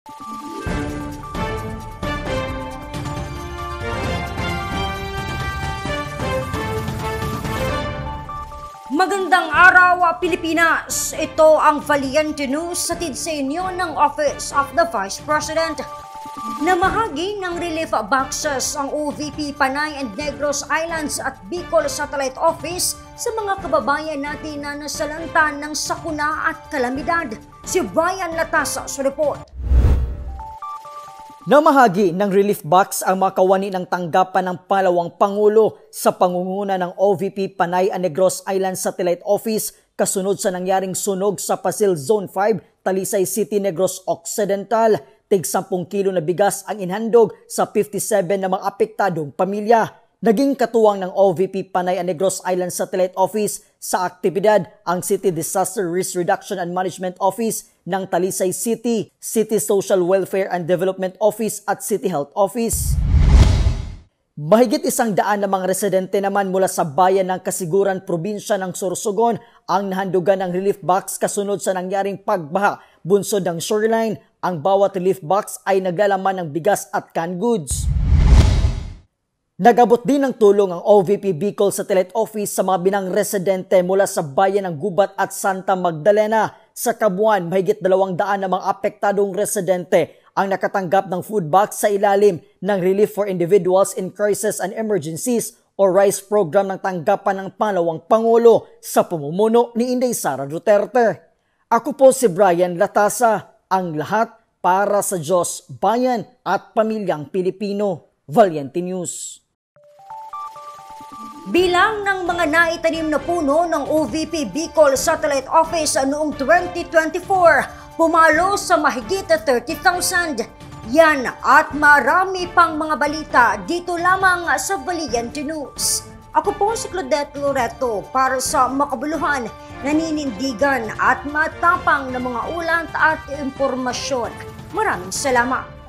Magandang araw, Pilipinas! Ito ang Valiente News hatid sa inyo ng Office of the Vice President. Namahagi ng relief boxes ang OVP Panay and Negros Islands at Bicol Satellite Office sa mga kababayan natin na nasalanta ng sakuna at kalamidad. Si Brian Latasa sa report. Namahagi ng relief box ang mga kawani ng tanggapan ng pangalawang Pangulo sa pangunguna ng OVP Panay and Negros Islands Satellite Office kasunod sa nangyaring sunog sa Pasil Zone 5, Talisay City, Negros Occidental. Tig 10 kilo na bigas ang inhandog sa 57 na mga apektadong pamilya. Naging katuwang ng OVP Panay and Negros Islands Satellite Office sa aktibidad ang City Disaster Risk Reduction and Management Office ng Talisay City, City Social Welfare and Development Office at City Health Office. Mahigit 100 na mga residente naman mula sa bayan ng Kasiguran, probinsya ng Sorsogon ang nahandugan ng relief box kasunod sa nangyaring pagbaha bunsod ng shoreline. Ang bawat relief box ay naglalaman ng bigas at canned goods. Nagabot din ng tulong ang OVP Bicol Satellite Office sa mga binang residente mula sa bayan ng Gubat at Santa Magdalena. Sa kabuuan, mahigit 200 na mga apektadong residente ang nakatanggap ng food box sa ilalim ng Relief for Individuals in Crisis and Emergencies o RICE program ng tanggapan ng pangalawang Pangulo sa pamumuno ni Inday Sara Duterte. Ako po si Brian Latasa, ang lahat para sa Diyos, bayan at pamilyang Pilipino. Valiente News. Bilang ng mga naitanim na puno ng OVP Bicol Satellite Office noong 2024, pumalo sa mahigit 30,000. Yan at marami pang mga balita dito lamang sa Valiente News. Ako po si Claudette Loreto para sa makabuluhan, naninindigan at matapang na mga ulat at impormasyon. Maraming salamat.